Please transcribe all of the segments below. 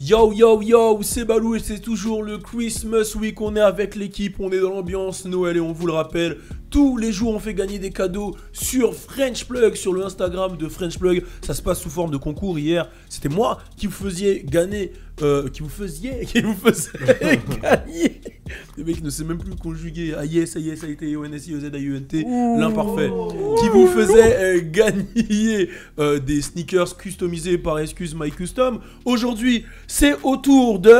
Yo yo yo, c'est Balou et c'est toujours le Christmas Week. On est avec l'équipe, on est dans l'ambiance Noël et on vous le rappelle, tous les jours on fait gagner des cadeaux sur French Plug, sur le Instagram de French Plug. Ça se passe sous forme de concours. Hier, c'était moi qui vous faisiez gagner, qui vous faisait gagner. Le mec ne sait même plus conjuguer. Yes, yes, a été O-N-S-I-O-Z-A-U-N-T, l'imparfait. Qui vous faisait gagner des sneakers customisés par Excuse My Custom. Aujourd'hui, c'est au tour de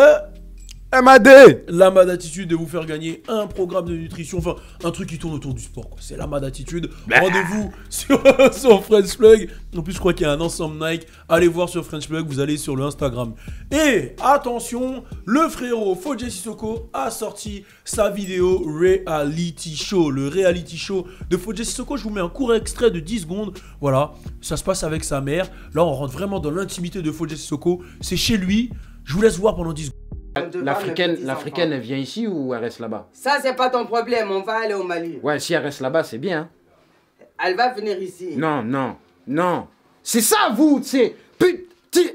MAD. la Mad Attitude de vous faire gagner un programme de nutrition, enfin un truc qui tourne autour du sport quoi. C'est la Mad Attitude. Rendez-vous sur French Plug. En plus je crois qu'il y a un ensemble Nike. Allez voir sur French Plug, vous allez sur le Instagram. Et attention, le frérot Fodje Sissoko a sorti sa vidéo Reality Show. Le Reality Show de Fodje Sissoko, je vous mets un court extrait de 10 secondes. Voilà, ça se passe avec sa mère. Là on rentre vraiment dans l'intimité de Fodje Sissoko. C'est chez lui. Je vous laisse voir pendant 10 secondes. L'Africaine, elle vient ici ou elle reste là-bas? Ça, c'est pas ton problème, on va aller au Mali. Ouais, si elle reste là-bas, c'est bien. Elle va venir ici. Non, non, non. C'est ça, vous, c'est... Putain...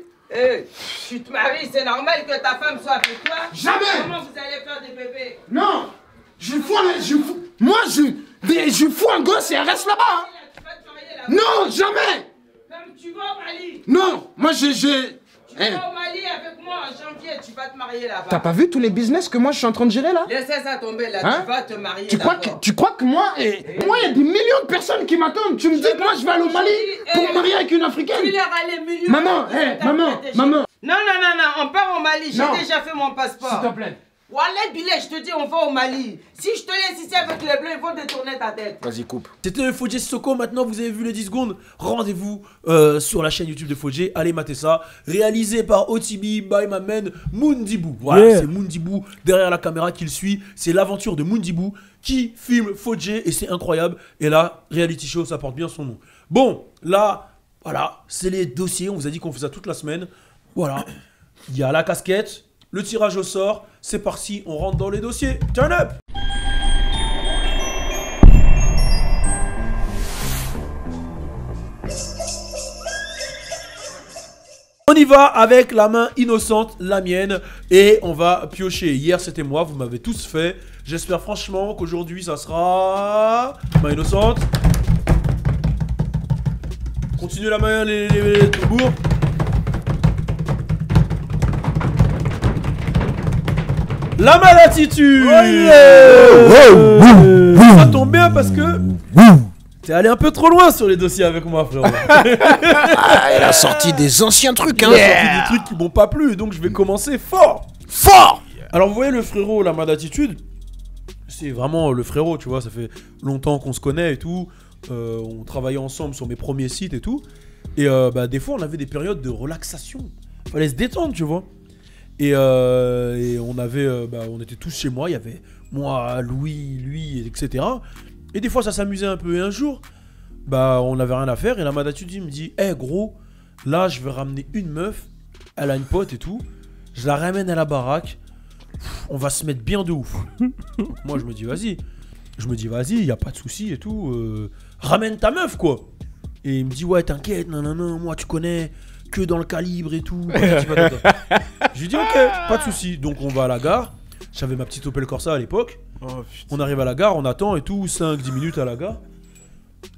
Tu te maries, c'est normal que ta femme soit avec toi. Jamais. Comment vous allez faire des bébés? Non. Moi, je fous un gosse et elle reste là-bas. Hein. Tu vas te marier là-bas. Non, jamais. Comme tu vas au Mali. Non, moi, Tu vas au Mali avec moi en janvier, tu vas te marier là-bas. T'as pas vu tous les business que moi, je suis en train de gérer, là? Laissez ça tomber là, Hein? tu vas te marier Tu crois que moi, moi, il y a des millions de personnes qui m'attendent. Tu me dis que moi, je vais aller au Mali pour me marier avec une Africaine? Tu leur as les millions. Maman. Non, on part au Mali, j'ai Non. déjà fait mon passeport. S'il te plaît. Wallah Billet, je te dis, on va au Mali. Si je te laisse ici avec les bleus, ils vont détourner ta tête. Vas-y, coupe. C'était Fodje Sissoko, maintenant vous avez vu les 10 secondes. Rendez-vous sur la chaîne YouTube de Fodje, allez mater ça. Réalisé par OTB by my man Moundibou. Voilà, c'est Moundibou derrière la caméra qui le suit. C'est l'aventure de Moundibou qui filme Fodje et c'est incroyable. Et là, reality show, ça porte bien son nom. Bon, là, voilà, c'est les dossiers. On vous a dit qu'on fait ça toute la semaine. Voilà, il y a la casquette, le tirage au sort. C'est parti, on rentre dans les dossiers. Turn up! On y va avec la main innocente, la mienne, et on va piocher. Hier c'était moi, vous m'avez tous fait. J'espère franchement qu'aujourd'hui ça sera... Main innocente. Continuez la main, les tambours. La Mad Attitude. Ça tombe bien parce que t'es allé un peu trop loin sur les dossiers avec moi, frérot. Elle a sorti des anciens trucs, hein. Il a sorti des trucs qui m'ont pas plu, donc je vais commencer fort. Alors vous voyez le frérot, la Mad Attitude, c'est vraiment le frérot, tu vois, ça fait longtemps qu'on se connaît et tout. On travaillait ensemble sur mes premiers sites et tout. Et des fois on avait des périodes de relaxation. Fallait se détendre, tu vois. Et on avait, on était tous chez moi, il y avait moi, Louis, lui, etc. Et des fois ça s'amusait un peu. Et un jour, on n'avait rien à faire. Et la Mad Attitude me dit, hey, gros, là je vais ramener une meuf, elle a une pote et tout. Je la ramène à la baraque, on va se mettre bien de ouf. Moi je me dis, vas-y. Il n'y a pas de souci et tout. Ramène ta meuf, quoi. Et il me dit, ouais, t'inquiète, non, moi tu connais, que dans le calibre et tout. Je lui dis, ok, pas de souci. Donc on va à la gare. J'avais ma petite Opel Corsa à l'époque. On arrive à la gare, on attend et tout, 5-10 minutes à la gare.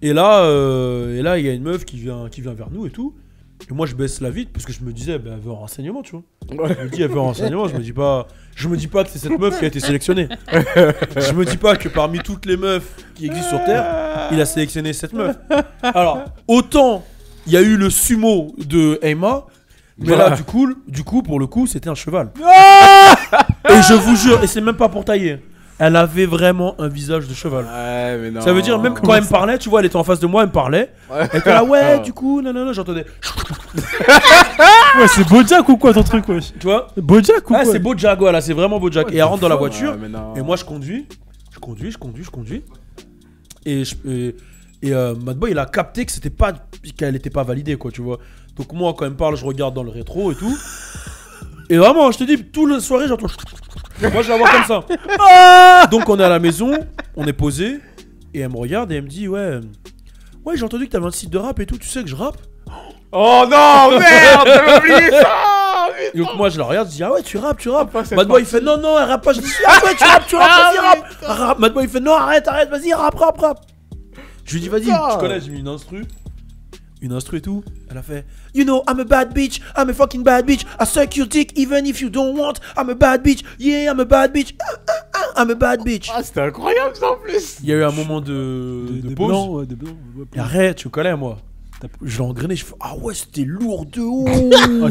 Et là, il y a une meuf qui vient vers nous et tout. Et moi je baisse la vitre parce que je me disais, elle veut un renseignement, tu vois. Je me dis, elle veut un renseignement, je me dis pas que c'est cette meuf qui a été sélectionnée. Je me dis pas que parmi toutes les meufs qui existent sur Terre, il a sélectionné cette meuf. Alors, autant il y a eu le sumo de Emma, mais là du coup pour le coup c'était un cheval. Et je vous jure, et c'est même pas pour tailler, elle avait vraiment un visage de cheval. Ouais, mais non. Ça veut dire même quand elle me parlait, tu vois, elle était en face de moi, elle me parlait. Elle était là, ouais, du coup, non, j'entendais. Ouais, c'est Bojack ou quoi ton truc, wesh? Tu vois? Bojack ou quoi? C'est Bojack, voilà, c'est vraiment Bojack. Ouais, et elle rentre dans la voiture, mais non. et moi je conduis. Et Madboy il a capté que qu'elle était pas validée, quoi, tu vois. Donc moi quand elle me parle, je regarde dans le rétro et tout. Et vraiment, je te dis, toute la soirée j'entends. Moi je la vois comme ça. Donc on est à la maison, on est posé, et elle me regarde et elle me dit, ouais, j'ai entendu que t'avais un site de rap et tout, tu sais que je rappe? Oh non, merde, j'avais oublié ça. Et donc moi je la regarde, je dis ah ouais tu rappes. cette Mad Boy il fait non elle rappe pas. Je dis ah ouais tu rappes, vas-y rappe. Mad Boy il fait non arrête, vas-y rappe. Je lui dis vas-y, tu connais, j'ai mis une instru et tout. Elle a fait you know I'm a bad bitch, I'm a fucking bad bitch. I suck your dick even if you don't want. I'm a bad bitch, yeah I'm a bad bitch. I'm a bad bitch. Ah, c'était incroyable ça en plus. Il y a eu un moment de pause. blanc, ouais, de blanc. Ouais, Et arrête, tu connais moi. Je l'ai engrainé, je fais ah ouais c'était lourd de ouf.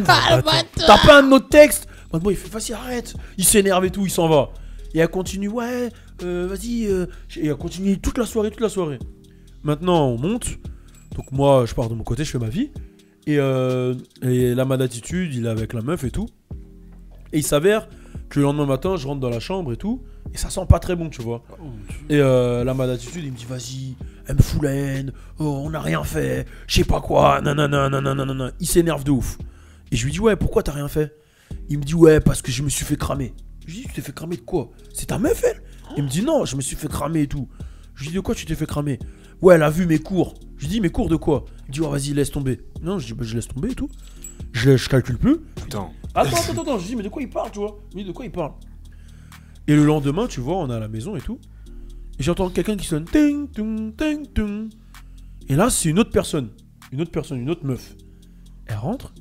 T'as pas un autre texte. Maintenant il fait vas-y arrête. Il s'énerve et tout, il s'en va. Et elle continue ouais vas-y. Et elle continue toute la soirée. Maintenant on monte. Donc moi je pars de mon côté, je fais ma vie. Et la mad attitude, il est avec la meuf et tout. Et il s'avère que le lendemain matin je rentre dans la chambre et tout. Et ça sent pas très bon tu vois. Et la mad attitude il me dit vas-y. Elle me fout la haine, oh, on n'a rien fait, je sais pas quoi, nanana. Il s'énerve de ouf. Et je lui dis ouais, pourquoi t'as rien fait? Il me dit ouais, parce que je me suis fait cramer. Je lui dis tu t'es fait cramer de quoi? C'est ta meuf elle? Il me dit non, je me suis fait cramer et tout. Je lui dis de quoi tu t'es fait cramer? Ouais, elle a vu mes cours. Je lui dis mais cours de quoi? Il dit oh vas-y laisse tomber. Non, je dis bah, je laisse tomber et tout. Je calcule plus. Attends. Attends, je dis mais de quoi il parle tu vois? Je lui dis de quoi il parle? Et le lendemain tu vois, on est à la maison et tout. Et j'entends quelqu'un qui sonne ting, tung, ting, tung. Et là, c'est une autre personne, une autre meuf. Elle rentre,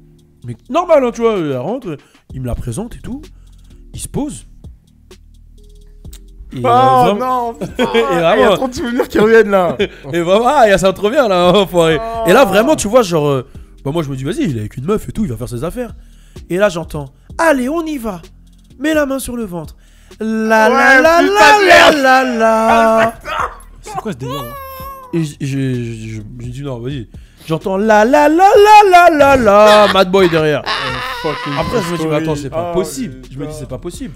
mais normal, hein, tu vois, elle rentre, il me la présente et tout. Il se pose. Et Oh non, putain. Il y a trop de souvenirs qui reviennent là. Et vraiment, ça te revient là, enfoiré. Et là, vraiment, tu vois, genre, bah moi je me dis, vas-y, il est avec une meuf et tout, il va faire ses affaires. Et là, j'entends, allez, on y va. Mets la main sur le ventre. La. C'est quoi ce délire hein? Et j'ai dit non, vas-y. J'entends la. Mad Boy derrière. Après, je me dis, mais attends, c'est pas possible. Je me dis, c'est pas possible.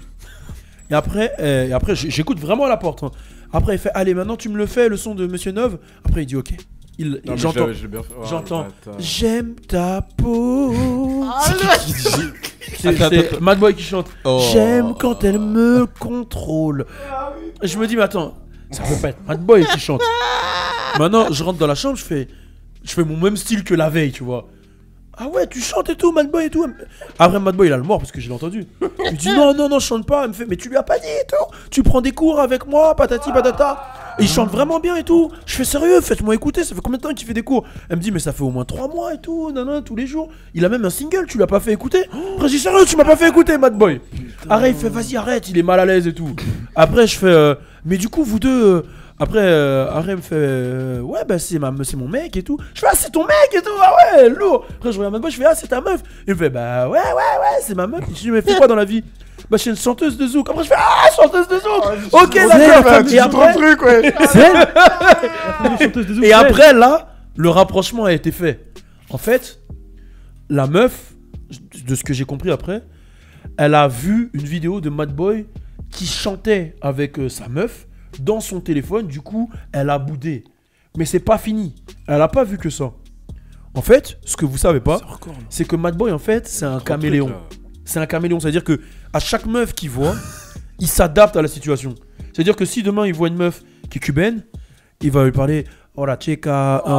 Et après j'écoute vraiment à la porte. Hein. Après, il fait, allez, maintenant tu me le fais, le son de Monsieur Nov. Après, il dit, ok. J'entends, j'aime ta peau. C'est Mad Boy qui chante. J'aime quand elle me contrôle. Et je me dis, mais attends, ça peut pas être Mad Boy qui chante. Maintenant, je rentre dans la chambre, je fais mon même style que la veille, tu vois. Ah ouais, tu chantes et tout, Mad Boy et tout. Après, Mad Boy, il a le mort parce que je l'ai entendu. Je lui dis non, je chante pas. Elle me fait, mais tu lui as pas dit et tout. Tu prends des cours avec moi, patati patata. Et il chante vraiment bien et tout. Je fais sérieux, faites-moi écouter. Ça fait combien de temps qu'il fait des cours? Elle me dit, mais ça fait au moins 3 mois et tout, tous les jours. Il a même un single, tu l'as pas fait écouter? Après, je dis sérieux, tu m'as pas fait écouter, Mad Boy. Après, il fait, vas-y, arrête, il est mal à l'aise et tout. Après, je fais, mais du coup, vous deux. Après, Arrête me fait ouais, bah c'est mon mec et tout. Je fais, ah, c'est ton mec et tout, ah ouais, lourd. Après, je regarde Mad Boy, je fais, ah, c'est ta meuf. Il me fait, bah ouais, c'est ma meuf. Je dis, mais fais quoi dans la vie? Bah, je suis une chanteuse de zouk. Après, je fais, ah, chanteuse de zouk. Ok, d'accord. Et après, truc, ouais. et après, là, le rapprochement a été fait. En fait, la meuf, de ce que j'ai compris après, elle a vu une vidéo de Mad Boy qui chantait avec sa meuf dans son téléphone. Du coup, elle a boudé. Mais c'est pas fini. Elle a pas vu que ça. En fait, ce que vous savez pas, c'est que Mad Boy, en fait, c'est un caméléon. C'est un caméléon, c'est-à-dire que à chaque meuf qu'il voit, il s'adapte à la situation. C'est-à-dire que si demain il voit une meuf qui est cubaine, il va lui parler hola chica, tu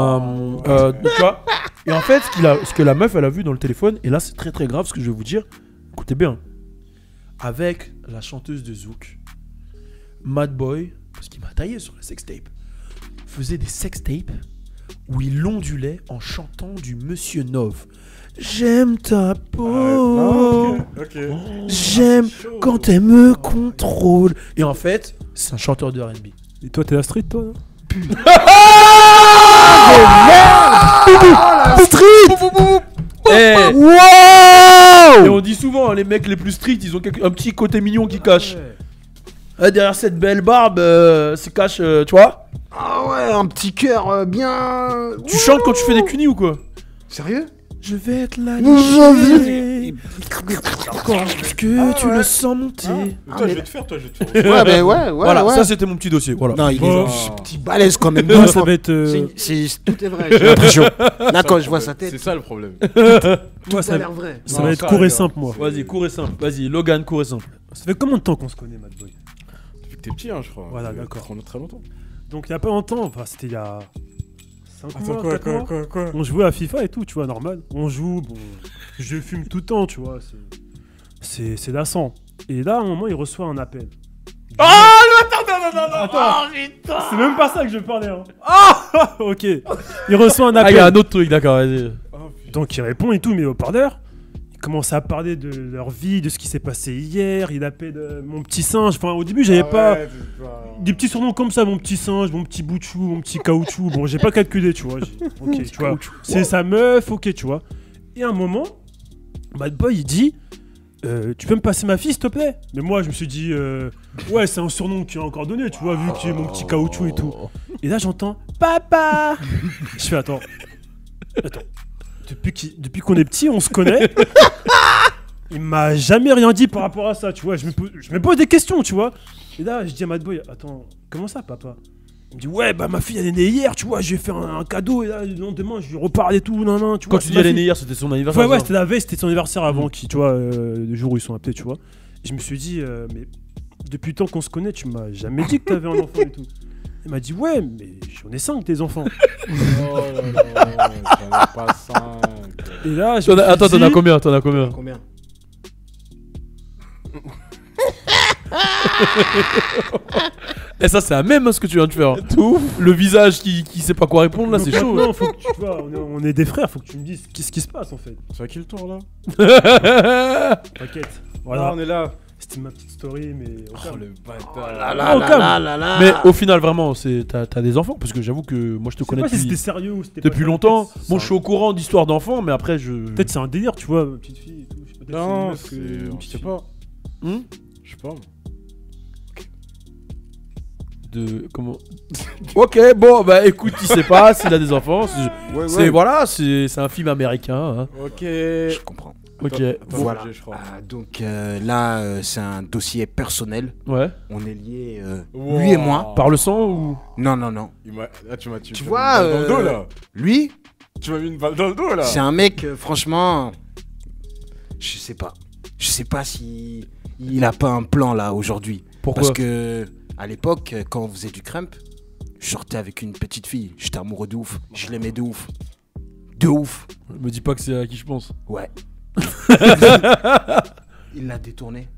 vois. Et en fait, ce que la meuf elle a vu dans le téléphone, et là c'est très très grave ce que je vais vous dire. Écoutez bien. Avec la chanteuse de zouk, Mad Boy, parce qu'il m'a taillé sur la sextape, faisait des sextapes où il ondulait en chantant du Monsieur Nov. J'aime ta peau, j'aime quand elle me contrôle. Et en fait, c'est un chanteur de R&B. Et toi, t'es la street, toi? Street. Et on dit souvent, les mecs les plus street, ils ont un petit côté mignon qui cache. Derrière cette belle barbe, se cache, tu vois. Ah ouais, un petit cœur bien... Tu chantes quand tu fais des cunis ou quoi? Sérieux? Je vais être là, lécher. Est-ce que tu le sens monter? Toi, je vais te faire. Ouais, mais ouais. Voilà, ça c'était mon petit dossier. Voilà. Non, il est petit balèze quand même. Non, ça va être... Tout est vrai, j'ai l'impression. Là, quand je vois sa tête, C'est ça le problème. Moi, ça a l'air vrai. ça va être court et simple, moi. Vas-y, court et simple. Vas-y, Logan, court et simple. Ça fait combien de temps qu'on se connaît, Mad Boy? Depuis que t'es petit, hein, je crois. Voilà, d'accord. Très longtemps. Donc, il y a pas longtemps, enfin, c'était il y a... 5 mois, 4 mois. Quoi On jouait à FIFA et tout, tu vois, normal. On joue, bon... Je fume tout le temps, tu vois. c'est lassant. Et là, à un moment, il reçoit un appel. Oh, non. Attends, c'est même pas ça que je parlais. Hein. Ah ok. Il reçoit un Ah, appel. il y a un autre truc, d'accord, vas-y. Donc il répond et tout, mais au parleur. Il commence à parler de leur vie, de ce qui s'est passé hier. Il appelle mon petit singe. Enfin, au début, j'avais pas des petits surnoms comme ça, mon petit singe, mon petit bout de chou, mon petit caoutchouc. Bon, j'ai pas calculé, tu vois. Ok, tu vois. C'est sa meuf, ok, tu vois. Et à un moment, Bad Boy, il dit. Tu peux me passer ma fille, s'il te plaît? Mais moi, je me suis dit, ouais, c'est un surnom qu'il a encore donné, tu vois, vu que tu es mon petit caoutchouc et tout. Et là, j'entends Papa. Je fais attends. Depuis qu'on est petit, on se connaît. Il m'a jamais rien dit par rapport à ça, tu vois. Je me pose des questions, tu vois. Et là, je dis à Bad Boy, attends, comment ça, papa? Il me dit, ouais, bah ma fille, elle est née hier, tu vois, je lui ai fait un cadeau, et là, le lendemain, je lui reparle et tout, non, tu vois. Quand tu dis elle est née hier, c'était son anniversaire. Ouais, c'était la veille, c'était son anniversaire avant, tu vois, le jour où ils sont appelés, tu vois. Et je me suis dit, mais depuis le temps qu'on se connaît, tu m'as jamais dit que t'avais un enfant et tout. Il m'a dit, ouais, mais j'en ai 5 des enfants. Oh là là, j'en ai pas 5. Et là, Attends, t'en as combien? Combien? Et ça, c'est un mème ce que tu viens de faire. Tout le visage qui sait pas quoi répondre là, c'est chaud. Non, faut que tu vois, on est des frères, faut que tu me dises qu'est-ce qui se passe en fait. C'est à qui le tour là? T'inquiète. Voilà, Voilà, on est là. c'était ma petite story, mais. Oh le bâtard. Là. Mais au final, vraiment, t'as des enfants? Parce que j'avoue que moi je te Je sais connais pas si depuis, c'était sérieux ou c'était pas depuis sérieux. longtemps. Peut-être Bon, je suis au courant d'histoires d'enfants, mais après je. Peut-être c'est un délire, tu vois, ma petite fille et tout. Peut-être Non, une c'est. meuf, une Je petite sais fille. pas. Je sais pas. Comment. Ok, bon, bah écoute, il sait pas s'il a des enfants. Voilà, c'est un film américain. Hein. Ok. Je comprends. Ok, Voilà. Je crois. Donc là, c'est un dossier personnel. ouais. On est liés, Wow. lui et moi. Par le sang ou. Non. Là, tu m'as Tu mis vois, une balle dans le dos là. Lui, Tu m'as mis une balle dans le dos là. c'est un mec, franchement, je sais pas. Je sais pas si il a pas un plan là aujourd'hui. Pourquoi? Parce que à l'époque, quand on faisait du crump, je sortais avec une petite fille. J'étais amoureux de ouf. Je l'aimais de ouf. De ouf. Me dis pas que c'est à qui je pense. Ouais. Il l'a détourné.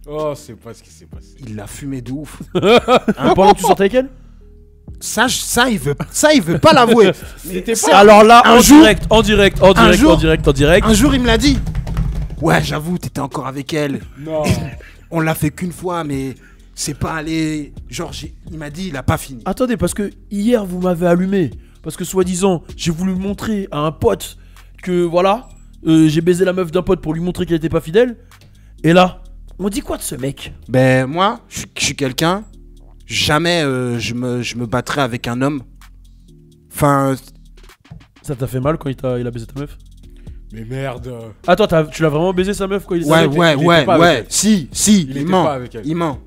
Oh, c'est pas ce qui s'est passé. Il l'a fumé de ouf. Pendant que tu sortais avec elle? Ça, il veut pas l'avouer. C'était C'est- Alors là, un en jour- direct. Un jour, il me l'a dit. Ouais, j'avoue, t'étais encore avec elle. Non. On l'a fait qu'une fois, mais c'est pas allé. Genre, il m'a dit, il a pas fini. Attendez, parce que hier vous m'avez allumé. Parce que soi-disant, j'ai voulu montrer à un pote que voilà, j'ai baisé la meuf d'un pote pour lui montrer qu'elle était pas fidèle. Et là, on dit quoi de ce mec? Ben, moi, je suis quelqu'un. Jamais je me battrai avec un homme. Enfin, Ça t'a fait mal quand il a baisé ta meuf? Mais merde. Attends, tu l'as vraiment baisé sa meuf quand il était ouais, avec elle? il était pas avec elle. Si, Il il était ment. pas avec elle. Il ment.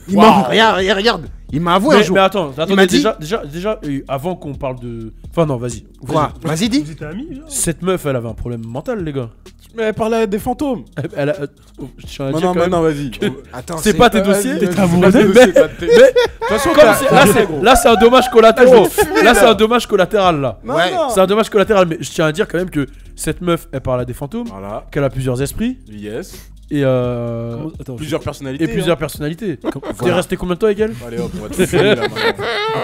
Il Waouh. ment. Regarde. Il m'a avoué un jour. Mais attends, Il m'a dit- déjà, avant qu'on parle de... Enfin non, vas-y. Quoi? Vas-y, dis. Vous étiez amis, genre? Cette meuf, elle avait un problème mental, les gars. Mais elle parlait à des fantômes. Je tiens à dire quand même- Maintenant, vas-y. Attends, C'est pas tes dossiers. Vas-y, amoureux vas-y, d'elle? dossier, Mais- De toute façon, Comme là, c'est un dommage collatéral. Là, c'est un dommage collatéral, là. Ouais. C'est un dommage collatéral, mais je tiens à dire quand même que cette meuf, elle parle à des fantômes, Voilà. qu'elle a plusieurs esprits Yes. et Attends, Plusieurs personnalités. plusieurs personnalités. T'es Voilà. resté combien de temps avec elle? Allez hop, on va te finir là maintenant.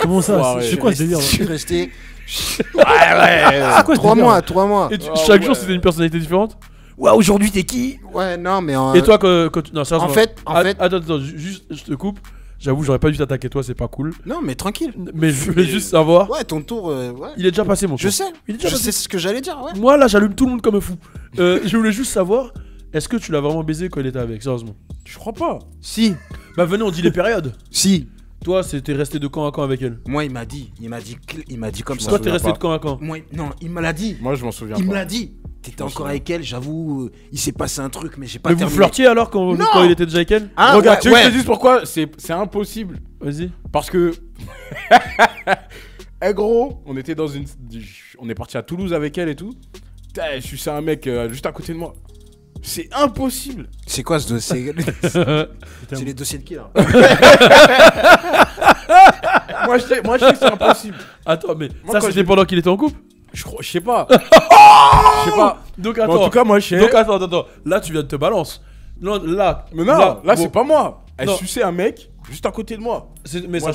comment ça? Enfoiré. C'est quoi ce délire Je là? suis resté. C'est quoi ce 3 délire, mois, là 3 mois. Et Ah chaque ouais. jour, c'était une personnalité différente? Ouais, aujourd'hui, t'es qui? Ouais, non, mais en. Et toi, quand tu... Non, sérieusement. En fait. Attends, juste, je te coupe. J'avoue, j'aurais pas dû t'attaquer toi, c'est pas cool. Non, mais tranquille. Mais je voulais juste savoir. Ouais, ton tour. Ouais. Il est déjà passé, mon Je tour. sais. Il est déjà Je passé. sais ce que j'allais dire, ouais. Moi, là, j'allume tout le monde comme un fou. Je voulais juste savoir, est-ce que tu l'as vraiment baisé quand il était avec, sérieusement? Je crois pas. Si. Bah, venez, on dit les périodes. Si. Toi, t'es resté de camp à camp avec elle. Moi, il m'a dit comme Je ça. m'en Toi, t'es souviens resté pas. de camp à camp. Moi, non, il me l'a dit. Moi, je m'en souviens Il me pas. l'a dit. T'étais m'en encore souviens. avec elle, j'avoue. Il s'est passé un truc, mais j'ai pas Mais vous terminé. flirtiez alors quand Non. il était déjà avec elle? Ah, Regarde, ouais, tu veux que je ouais. te dise pourquoi c'est impossible. Vas-y. Parce que. Eh gros, on était dans une. On est parti à Toulouse avec elle et tout. Putain, je suis un mec juste à côté de moi. C'est impossible. C'est quoi ce dossier? C'est les dossiers de qui là? Moi, je sais que c'est impossible. Attends, mais Moi, ça quand c'était j'ai- pendant qu'il était en couple? Je sais pas. Je sais pas. Donc Mais attends. en tout cas, moi, je sais. Donc attends. Là, tu viens de te balancer. Non, là. Mais non, là, bon, c'est pas moi. Elle Non. suçait un mec juste à côté de moi. Mais Moi,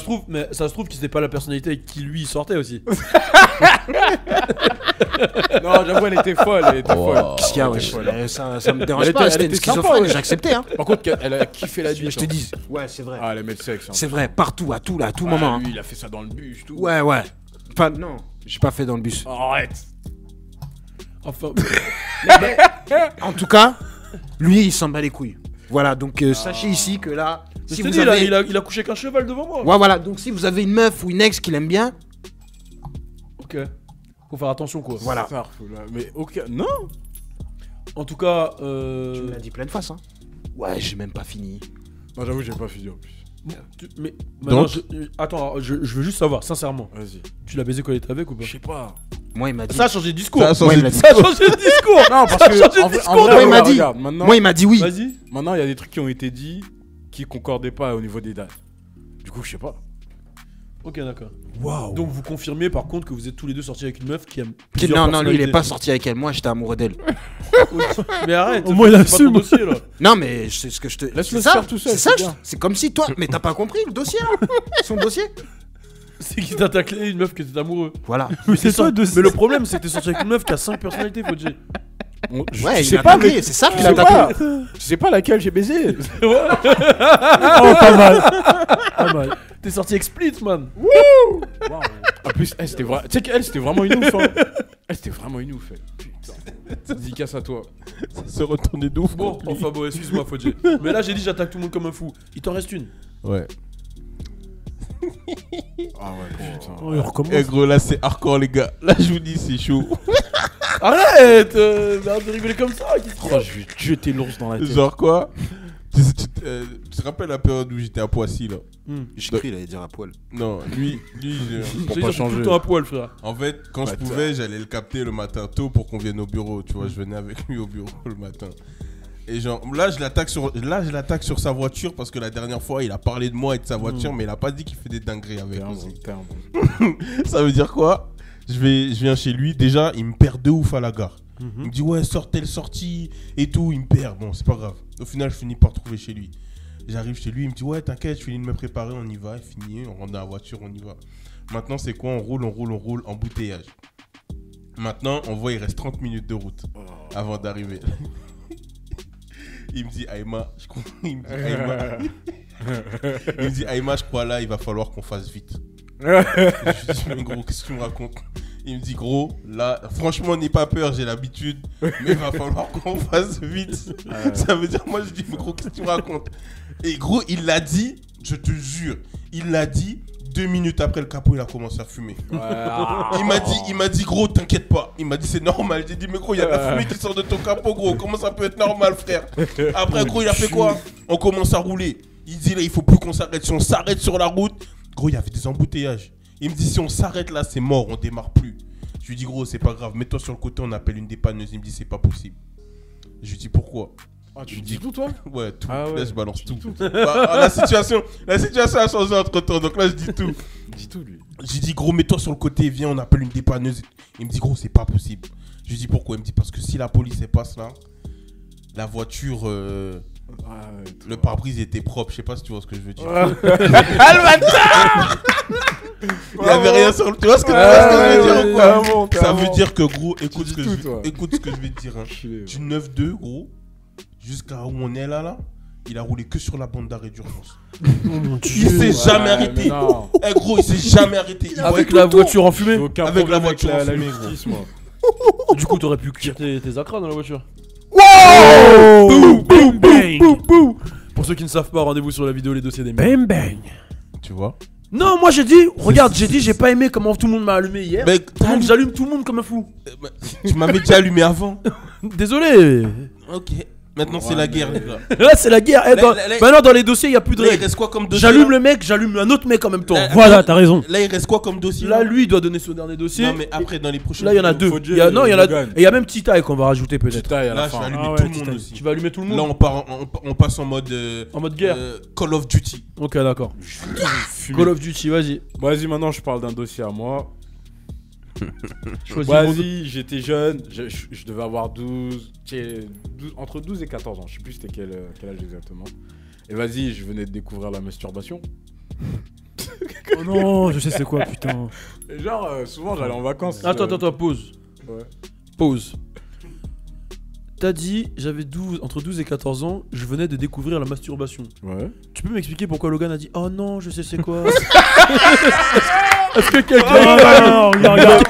ça se trouve que c'était pas la personnalité qui lui sortait aussi. Non, j'avoue, elle était folle. Elle était folle. Qu'est-ce qu'il y a, Elle wesh était folle. Ça me dérange Elle pas, était- c'était elle une était sympa, schizophrène, elle. j'ai accepté, hein. Par contre, elle a kiffé la nuit. Je te dis. Ouais, c'est vrai. Ah, elle aimait le sexe. hein. C'est vrai, partout, à tout Ouais, moment. hein. Lui, il a fait ça dans le bus, tout. Ouais, ouais. Enfin, non, j'ai pas fait dans le bus. Arrête. Enfin, En tout cas, lui, il s'en bat les couilles. Voilà, donc sachez ici que là, je si te vous dis, avez... il a couché qu'un cheval devant moi. Ouais, voilà, donc si vous avez une meuf ou une ex qui l'aime bien, Ok. Faut faire attention quoi. voilà. Ça, mais ok. Non. En tout cas, Tu me l'as dit plein de fois, ça. Ouais, j'ai même pas fini. Non, j'avoue, j'ai pas fini en plus. mais Donc attends, je veux juste savoir, sincèrement, Vas-y. tu l'as baisé quand il était avec ou pas? Je sais pas. Moi, il m'a dit... Ça a changé de discours. Ça a changé Ouais, il de m'a dit- Ça a changé de discours. Non, parce Ça a que. changé de En vrai, discours. en vrai, Moi, il m'a dit. regarde, maintenant, Moi, il m'a dit oui. Vas-y. maintenant, il y a des trucs qui ont été dits qui concordaient pas au niveau des dates. Du coup, je sais pas. Ok, d'accord. Waouh. Donc vous confirmez par contre que vous êtes tous les deux sortis avec une meuf qui aime. Non, plusieurs non, lui, il est personnalités. pas sorti avec elle. Moi, j'étais amoureux d'elle. Mais arrête. Au moins, il c'est pas ton assume. dossier, là. Non, mais c'est ce que je te... Laisse-le c'est ça, faire tout seul, C'est ça, c'est bien. c'est comme si toi... Mais t'as pas compris le dossier, là Son dossier. C'est qui t'a taclé une meuf qui était amoureux. Voilà. Mais c'est toi de. Mais le problème, c'est que t'es sorti avec une meuf qui a 5 personnalités, faut dire. Ouais, je il sais a pas, tapé, mais- c'est ça Je qu'il a sais tapé. pas. Je sais pas laquelle j'ai baisé. Oh, pas mal. Pas mal. T'es sorti avec Split, man. En plus, elle, c'était vrai. Tu sais qu'elle, c'était vraiment une ouf. Hein. Elle, c'était vraiment une ouf. Elle. Putain. Dédicace à toi. Ça se retourner de ouf. Bon, enfin bon, excuse-moi, Fodje. Mais là, j'ai dit, j'attaque tout le monde comme un fou. Il t'en reste une. Ouais. Ah ouais, putain. Oh, il recommence. Eh gros, là c'est hardcore les gars. Là je vous dis, c'est chaud. Arrête de rigoler comme ça. qu'est-ce qu'il y a Oh, je vais te jeter l'ours dans la tête. Genre quoi? Tu te rappelles la période où j'étais à Poissy là? J'ai cru qu'il allait dire à poil. Non, lui Pour J'ai pas tout changer. le temps à poil, frère. en fait, quand je Bah, pouvais, j'allais le capter le matin tôt pour qu'on vienne au bureau. Tu vois, je venais avec lui au bureau le matin. Et genre, là, je l'attaque sur sa voiture parce que la dernière fois, il a parlé de moi et de sa voiture, mais il a pas dit qu'il fait des dingueries avec T'es un aussi. bon, t'es un bon. Ça veut dire quoi? Je viens chez lui. Déjà, il me perd de ouf à la gare. Il me dit, ouais, sort telle sortie et tout. Il me perd. Bon, c'est pas grave. Au final, je finis par trouver chez lui. J'arrive chez lui. Il me dit, ouais, t'inquiète, je finis de me préparer. On y va. Fini. On rentre dans la voiture. On y va. Maintenant, c'est quoi? On roule. Embouteillage. Maintenant, on voit, il reste 30 minutes de route avant d'arriver. Il me dit, Aïma, je crois. Il me dit, Aïma, je crois là, il va falloir qu'on fasse vite. Je lui dis, mais gros, qu'est-ce que tu me racontes? Il me dit, gros, là, franchement, n'aie pas peur, j'ai l'habitude, mais il va falloir qu'on fasse vite. Ça veut dire, moi, je dis, mais gros, qu'est-ce que tu me racontes? Et gros, il l'a dit, je te jure, il l'a dit, 2 minutes après le capot, il a commencé à fumer. Il m'a dit, gros, t'inquiète pas. Il m'a dit, c'est normal. J'ai dit, mais gros, il y a de la fumée qui sort de ton capot, gros. Comment ça peut être normal, frère? Après, gros, il a fait quoi? On commence à rouler. Il dit, là, il faut plus qu'on s'arrête. Si on s'arrête sur la route, gros, il y avait des embouteillages. Il me dit, si on s'arrête là, c'est mort, on démarre plus. Je lui dis, gros, c'est pas grave. Mets-toi sur le côté, on appelle une dépanneuse. Il me dit, c'est pas possible. Je lui dis, pourquoi? Ah, tu dis tout, toi? Ouais, tout. Ah ouais. Là, je balance tout. Bah, la situation a changé entre temps, donc là, je dis tout. Dis tout, lui. J'ai dit, gros, mets-toi sur le côté, viens, on appelle une dépanneuse. Il me dit, gros, c'est pas possible. Je lui dis, pourquoi? Il me dit, parce que si la police elle passe là, la voiture, le pare-brise était propre. Je sais pas si tu vois ce que je veux dire. Il y avait rien sur le. Tu vois ce que je veux dire ou quoi? Ça veut dire que, gros, écoute ce que je vais te dire. Hein. Du 9-2, gros, jusqu'à où on est là, il a roulé que sur la bande d'arrêt d'urgence. Il s'est jamais arrêté. Eh gros, il s'est jamais arrêté. Avec la voiture en fumée. Avec la voiture en la fumée, justice, moi. Du coup, t'aurais pu cuire tes acras dans la voiture. Bang bang. Pour ceux qui ne savent pas, rendez-vous sur la vidéo Les Dossiers des Mères. Bang bang. Tu vois? Non, moi j'ai dit, regarde, j'ai pas aimé comment tout le monde m'a allumé hier. Mais J'allume tout le monde comme un fou. tu m'avais déjà allumé avant. Désolé. Ok. Maintenant, c'est la guerre, les gars. Là, c'est la guerre. Eh, maintenant, dans les dossiers, il n'y a plus de Là, il règles. reste quoi comme dossier? J'allume le mec, j'allume un autre mec en même temps. Voilà, t'as raison. Là, il reste quoi comme dossier? Là, lui, il doit donner son dernier dossier. Non, mais après, dans les prochains. Là, il y en a deux. Fodje Il y a, non, il y en a Logan. Et il y a même Titaï qu'on va rajouter peut-être. Titaï à Là, la je vais fin. allumer Ah ouais, tout le monde Titaï. aussi. Tu vas allumer tout le monde Là, on passe en mode. en mode guerre. Call of Duty. Ok, d'accord. Call of Duty, vas-y. Bon, vas-y, maintenant, je parle d'un dossier à moi. Choisis le monde. Vas-y, j'étais jeune, je devais avoir 12, entre 12 et 14 ans, je sais plus c'était quel âge exactement. Et vas-y, je venais de découvrir la masturbation. Oh non, je sais c'est quoi, putain. Et genre, souvent j'allais en vacances. Attends, pause. Ouais. Pause. T'as dit, j'avais entre 12 et 14 ans, je venais de découvrir la masturbation. Ouais. Tu peux m'expliquer pourquoi Logan a dit oh non, je sais c'est quoi? Est-ce que quelqu'un. Non, regarde.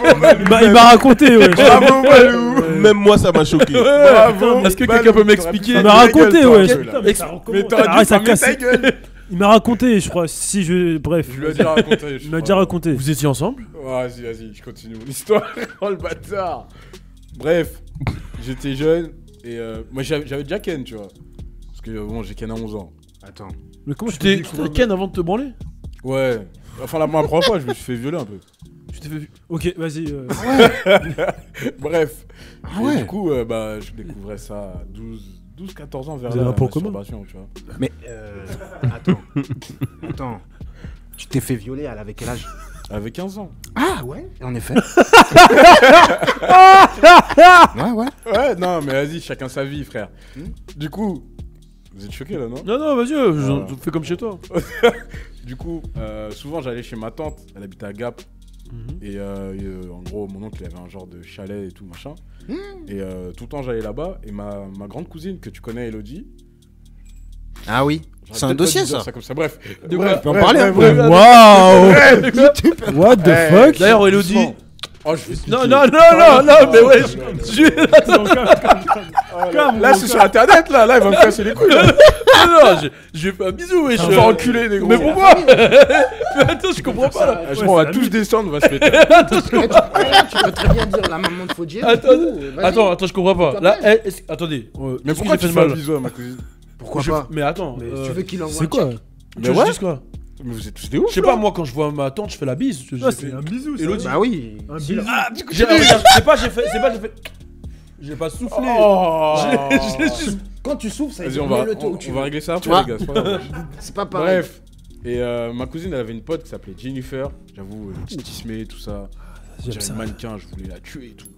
Il m'a raconté, ouais. Bravo, Balou. Même moi, ça m'a choqué. Bravo. Est-ce que quelqu'un peut m'expliquer? Il m'a raconté, ouais. Mais t'aurais dû fermer ta gueule. Il m'a raconté, je crois. Bref. Je lui ai déjà raconté. Il m'a déjà raconté. Vous étiez ensemble? Vas-y, je continue mon histoire. Oh le bâtard. Bref, j'étais jeune et moi j'avais déjà Ken, tu vois. Parce que bon, j'ai Ken à 11 ans. Attends. Mais comment Tu t'es Ken avant de te branler? Ouais. Enfin, la première fois, je me suis fait violer un peu. Tu t'es fait. Ok, vas-y. Bref. Ah Et ouais. du coup, je découvrais ça à 12-14 ans vers Vous avez la un point commun. masturbation, tu vois. Mais attends. Tu t'es fait violer, elle avait quel âge? Avec 15 ans. Ah ouais, en effet. Ouais. Ouais, non, mais vas-y, chacun sa vie, frère. Du coup, vous êtes choqués là, non? Non, vas-y, je fais comme chez toi. Du coup, souvent j'allais chez ma tante, elle habitait à Gap. Et en gros, mon oncle il avait un genre de chalet et tout machin. Et tout le temps j'allais là-bas. Et ma grande cousine que tu connais, Elodie. Ah oui. j'aurais C'est un peut-être pas dossier dû dire ça. comme ça. Bref. De Bref, quoi? Tu peux en parler un peu. Waouh. What the fuck? D'ailleurs, Elodie. Oh, je vais expliquer. Non, mais ouais. Là, c'est sur internet, là il va me casser les couilles. Là. Non, je vais faire un bisou, wesh. Je vais enculer, négro. Mais pourquoi? Mais attends, je comprends pas là. Je crois on va tous descendre, on va se péter. Tu peux très bien dire la maman de Fodji. Attends, je comprends pas. Là, attendez. Mais est-ce que pourquoi j'ai tu fait fais mal? un bisou à ma cousine? Pourquoi Je- pas? Mais attends. Tu veux qu'il envoie C'est quoi? Tu veux que je dise quoi? Mais vous êtes tous des ouf. Je sais pas, moi, quand je vois ma tante, je fais la bise. Ah, c'est un bisou, ça. Elodie. Bah oui. Un bisou. C'est pas, j'ai fait. J'ai pas soufflé. Oh. J'ai juste. Quand tu souffles, ça Vas-y, dit on va le taux. on va régler ça après, vois les gars. C'est pas grave. C'est pas pareil. Bref. Et ma cousine, elle avait une pote qui s'appelait Jennifer. J'avoue, petite tismée, tout ça. J'aime J'avais ça. un mannequin, je voulais la tuer et tout.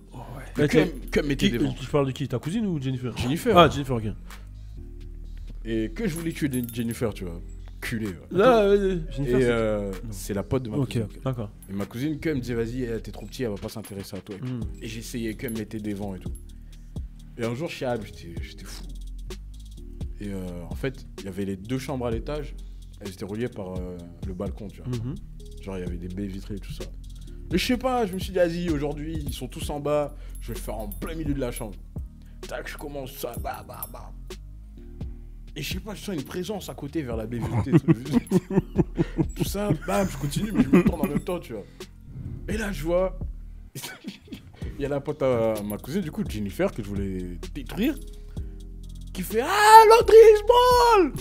Mais Que me mettait devant. Tu parles de qui? Ta cousine ou Jennifer? Jennifer. Ah, Jennifer, ok. Et que je voulais tuer Jennifer, tu vois. Culé. Ouais. Là, Et c'est la pote de ma Ok, cousine. ok. d'accord. Et ma cousine, que elle me disait, vas-y, t'es trop petit, elle va pas s'intéresser à toi. Hmm. Et j'essayais qu'elle me mettait devant et tout. Et un jour, j'étais fou. Et en fait, il y avait les 2 chambres à l'étage. Elles étaient reliées par le balcon, tu vois. Mhm. Genre, il y avait des baies vitrées et tout ça. Et je sais pas, je me suis dit, vas-y, aujourd'hui, ils sont tous en bas. Je vais le faire en plein milieu de la chambre. Tac, je commence ça, bah. Et je sais pas, je sens une présence à côté vers la baie vitrée. Tout ça, bam, je continue, mais je me tourne en même temps, tu vois. Et là, je vois. Il y a la pote à ma cousine, du coup, Jennifer, que je voulais détruire, qui fait ah, Landry's Ball.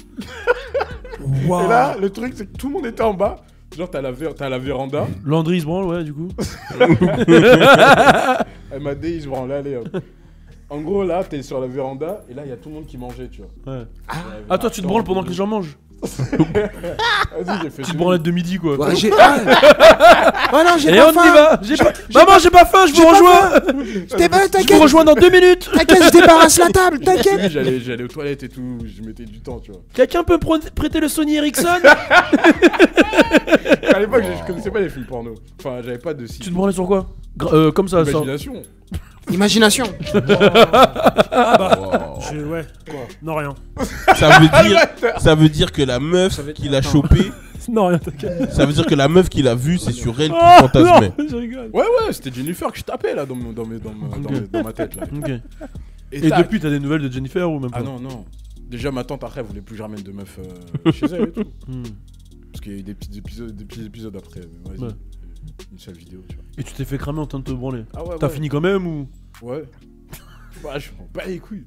Et là, le truc, c'est que tout le monde était en bas. Genre, t'as la véranda. Landry se branle, ouais, du coup. Elle m'a dit, ils se branlent, allez, hop. En gros, là, t'es sur la véranda, et là, il y a tout le monde qui mangeait, tu vois. Ouais. Ah, toi, tu te branles pendant que les gens mangent. Vas-y, j'ai fait Tu te branles de midi, quoi. Ouais, j'ai. Oh non, j'ai Et pas on y faim. va. Maman, j'ai pas faim, je vous rejoins. T'es pas, Je vous t'inquiète. rejoins dans 2 minutes. T'inquiète, je débarrasse la table, t'inquiète. Oui, j'allais aux toilettes et tout, je mettais du temps, tu vois. Quelqu'un peut me prêter le Sony Ericsson? À l'époque, je connaissais pas les films porno. Enfin, j'avais pas de site. Tu te branlais sur quoi? Comme ça, ça. Imagination. Imagination. Ouais. Non, rien. Ça veut dire que la meuf qui l'a chopé, Non, rien, t'inquiète. ça veut dire que la meuf qui l'a vu, c'est sur elle qui Oh, fantasmait. non, je rigole. Ouais, c'était Jennifer que je tapais là dans ma tête là. Ok. Et tac. depuis, t'as des nouvelles de Jennifer ou même pas? Ah non. Déjà, ma tante après, elle voulait plus que je ramène de meufs chez elle et tout. Hmm. Parce qu'il y a eu des petits épisodes après. Vas-y. Ouais. Une seule vidéo, tu vois. Et tu t'es fait cramer en train de te branler. Ah ouais, T'as ouais. fini quand même ou? Ouais. Bah, je m'en bats les couilles.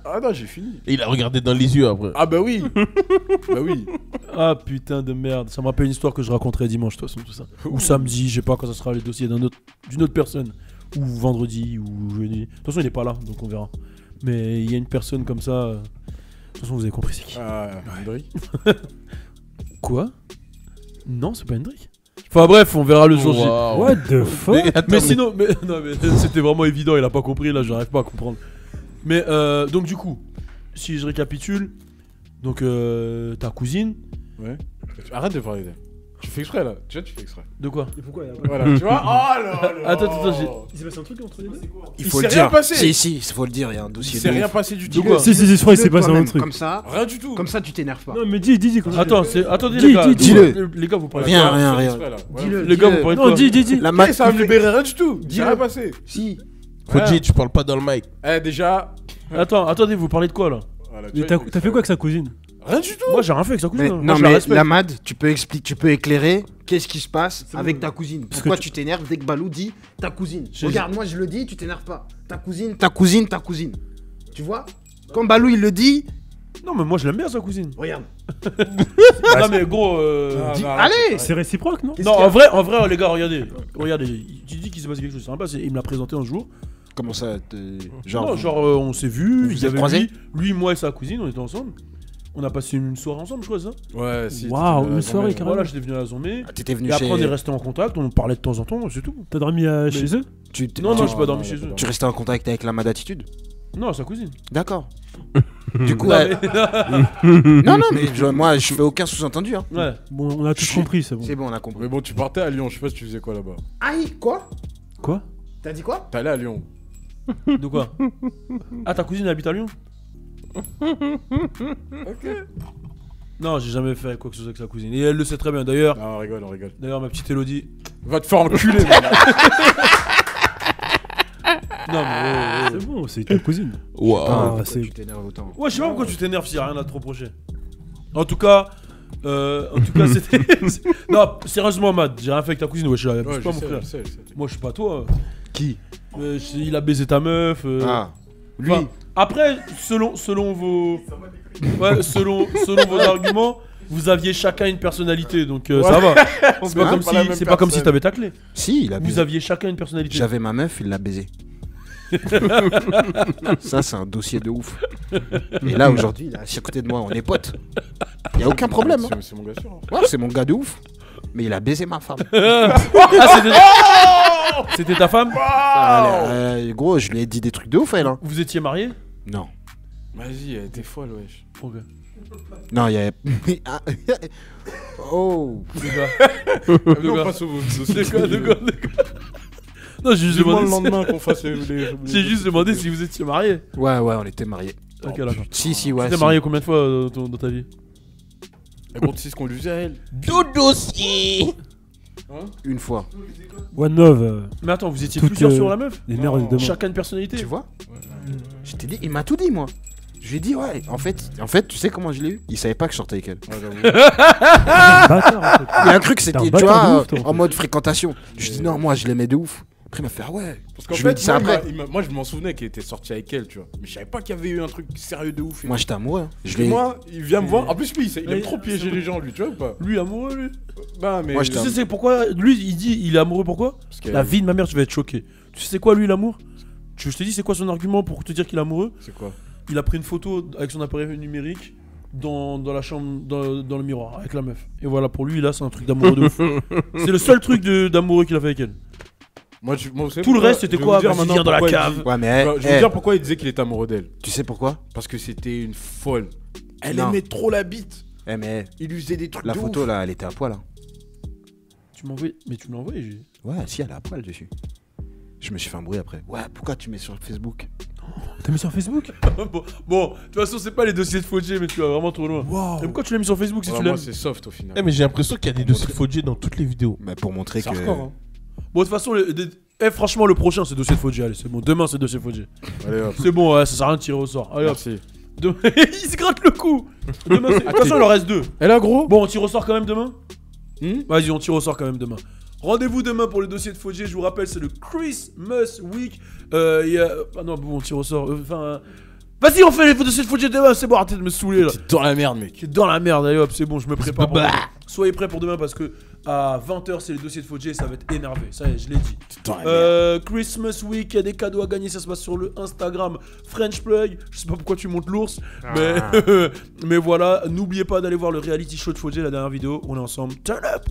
Ah non, j'ai fini. Et il a regardé dans les yeux après. Ah bah oui. Bah oui. Ah putain de merde. Ça me rappelle une histoire que je raconterai dimanche, de toute façon, tout ça. Ou samedi, je sais pas quand ça sera les dossiers d'une autre personne. Ou vendredi, ou jeudi. De toute façon, il est pas là, donc on verra. Mais il y a une personne comme ça. De toute façon, vous avez compris c'est qui. Ah, André. Quoi? Non, c'est pas Hendrik. Enfin bref, on verra le jour J. Waouh. What the fuck? Mais sinon, non, mais c'était vraiment évident, il a pas compris, là j'arrive pas à comprendre. Mais donc du coup, si je récapitule, donc ta cousine, Ouais. Arrête de parler d'elle. Tu fais exprès là. Tu vois, tu fais exprès. de quoi? Et pourquoi Voilà. Tu vois? Oh là là. Attends, Il s'est passé un truc entre les deux? Il Il faut s'est le rien dire. passé. Si, il faut le dire, il y a un Il dossier s'est de rien ouf. passé du De tout. quoi? Si, je crois qu'il s'est passé un Toi-même, truc. Comme ça, Rien du tout. comme ça, tu t'énerves pas. Non, mais dis. Attends, attendez Dis, les gars, dis-le. les gars vous parlez de Rien, quoi? rien, Fais rien. exprès, là. Voilà. Dis-le. Les gars vous parlez de Non, quoi? dis. La Eh, mat. ça va me libérer rien du tout. Il s'est Dis-le. rien passé. Si. Fodji, tu parles pas dans le mic. Eh, déjà. Attends, attendez, vous parlez de quoi là? Voilà, tu Mais vois, t'as fait quoi avec sa cousine? Rien du tout. Moi j'ai rien fait avec sa cousine. Mais, hein. Moi, non, je la mais respecte. la Mad, tu peux expliquer, tu peux éclairer qu'est-ce qui se passe C'est avec bon. ta cousine. Parce Pourquoi que tu t'énerves dès que Balou dit ta cousine? J'ai- Regarde, moi je le dis, tu t'énerves pas. Ta cousine. Tu vois? Quand Balou il le dit, Non mais moi je l'aime bien sa cousine. regarde. Non mais gros. Non, non, Allez! C'est réciproque, non? Non, en vrai, les gars, regardez, tu dis qu'il s'est passé quelque chose de sympa, il me l'a présenté un jour. Comment ça? Non, genre on s'est vu, vous il y êtes avait croisés lui, moi et sa cousine, on était ensemble. On a passé une soirée ensemble, je crois, ça. Ouais, si. Waouh, t'étais une là, soirée, mais- carrément. Voilà, j'étais venu à la Zomé. Ah, t'étais venu Et après, chez. on est resté en contact, on parlait de temps en temps, c'est tout. T'as dormi chez eux? Non, Non, j'ai pas dormi non, chez non, eux. non. Tu restais en contact avec la Mad Attitude? Non, sa cousine. D'accord. Du coup, Non, ouais. Non, mais moi je fais aucun sous-entendu. Hein. Ouais. Bon, on a tous Je- compris, c'est bon. C'est bon, on a compris. Mais bon, tu partais à Lyon. Je sais pas si tu faisais quoi là-bas. Aïe, quoi? Quoi? T'as dit quoi? T'allais à Lyon. De quoi? Ah, ta cousine habite à Lyon? Ok. Non, j'ai jamais fait quoi que ce soit avec sa cousine. Et elle le sait très bien. D'ailleurs, Non, on rigole, on rigole. ma petite Elodie. Va te faire enculer, man. Non, mais. C'est bon, c'est ta cousine. Waouh. Ah, Pourquoi c'est- tu t'énerves autant? Ouais, je sais pas pourquoi tu t'énerves s'il y a rien à te reprocher. En tout cas, c'était. Non, sérieusement, Matt, j'ai rien fait avec ta cousine. Ouais, je suis Ouais, pas mon je frère. sais. Moi, je suis pas toi. Qui? Il a baisé ta meuf. Ah. Lui. Enfin, après, selon vos. Ouais, selon vos arguments, vous aviez chacun une personnalité, donc ça va. C'est pas Hein, comme pas la si, même c'est pas comme si personne. t'avais taclé. Si, il a Vous baisé. aviez chacun une personnalité. J'avais ma meuf, il l'a baisé. Ça, c'est un dossier de ouf. Et là, aujourd'hui, il est assis à côté de moi, on est potes. Il y a aucun problème. Hein. C'est mon gars sûr. Ouais, c'est mon gars de ouf. Mais il a baisé ma femme. Ah, c'était ta femme? Allez, gros, je lui ai dit des trucs de ouf, elle. Hein. Vous étiez mariés? Non. Vas-y, elle était folle, wesh. Ok. Non, il y avait. Ah, oh. Allez, on passe au De quoi? Non, j'ai juste Dis-moi demandé. le lendemain qu'on fasse les. J'ai juste demandé si vous étiez mariés. Ouais, on était mariés. Ok, d'accord. Si, ouais. T'es si. marié combien de fois dans ta vie? Et bon, tu sais ce qu'on lui faisait à elle. Tout dossier. Une fois. One Love, Mais attends, vous étiez Toute, plusieurs sur la meuf? les mères de demain. Chacun une personnalité? Tu vois? Je t'ai dit, il m'a tout dit, moi. Je lui ai dit, ouais. En fait, tu sais comment je l'ai eu? Il savait pas que je sortais avec elle. Ouais, j'avoue. Bâtard, en fait. Il a cru que T'es c'était, un tu bâtard de vois, ouf, toi, en en fait. mode fréquentation. Je lui ai dit, non, moi, je l'aimais de ouf. Après, il m'a fait, ah ouais. Parce qu'en Je lui ai fait, dit ça moi, après. moi, je m'en souvenais qu'il était sorti avec elle, tu vois. Mais je savais pas qu'il y avait eu un truc sérieux de ouf. et Moi, tout. j'étais amoureux. Hein. Je Et l'ai. moi, il vient me voir. En plus, lui, il Ouais, aime trop piéger les gens, lui, tu vois ou pas? Lui, amoureux, lui. Bah, mais. Moi, Tu j'étais sais, c'est pourquoi. Lui, il dit il est amoureux, pourquoi? Parce que- La vie de ma mère, tu vas être choqué. Tu sais, c'est quoi, lui, l'amour? Je te dis, c'est quoi son argument pour te dire qu'il est amoureux? C'est quoi? Il a pris une photo avec son appareil numérique dans la chambre, dans le miroir, avec la meuf. Et voilà, pour lui, là, c'est un truc d'amoureux de ouf. C'est le seul truc d'amoureux qu'il a fait avec elle. Moi, vous savez Tout le pourquoi- reste, c'était je vais quoi? vous dire Vas-y, maintenant viens dans la pourquoi il cave. dit- Ouais, mais. Je vais eh, vous dire pourquoi il disait qu'il était amoureux d'elle. tu sais pourquoi? Parce que c'était une folle. Elle Non. aimait trop la bite. Eh, mais. Il lui faisait des trucs La de photo, ouf. là, elle était à poil. Hein. Tu m'as envoyé. Mais tu me l'as envoyé, j'ai. Ouais, si, elle est à poil dessus. Je me suis fait un bruit après. Ouais, pourquoi tu mets sur Facebook? T'as mis sur Facebook? Bon, de toute façon, c'est pas les dossiers de Fodji, mais tu vas vraiment trop loin. Waouh. Et pourquoi tu l'as mis sur Facebook si Ouais, tu moi, l'aimes? c'est soft au final. Eh, mais j'ai l'impression qu'il y a des dossiers de Fodji dans toutes les vidéos. Bah, pour montrer C'est que. hardcore, hein. Bon, de toute façon, franchement, le prochain, c'est dossier de Fodji. Allez, c'est bon. Demain, c'est dossier de Fodji. Allez, hop. C'est bon, ouais, ça sert à rien de tirer au sort. Allez, hop. Merci. Demain- il se gratte le cou. Demain, de toute façon, il en reste 2. Et là, gros. Bon, on tire au sort quand même demain? Hmm Vas-y, on tire au sort quand même demain. Rendez-vous demain pour le dossier de Fodji. Je vous rappelle, c'est le Christmas Week. Ah non, bon, on tire au sort. Enfin. Vas-y, on fait les dossiers de Fodji demain. C'est bon, arrêtez de me saouler là. T'es dans la merde, mec. Qui est dans la merde, allez hop, c'est bon, je me prépare. pour Bah. demain. Soyez prêts pour demain parce que à 20h, c'est les dossiers de Fodji et ça va être énervé. Ça y est, je l'ai dit. T'es dans la merde. Christmas Week, il y a des cadeaux à gagner, ça se passe sur le Instagram French Plug. Je sais pas pourquoi tu montes l'ours, mais voilà, n'oubliez pas d'aller voir le reality show de Fodji, la dernière vidéo. On est ensemble. Turn up!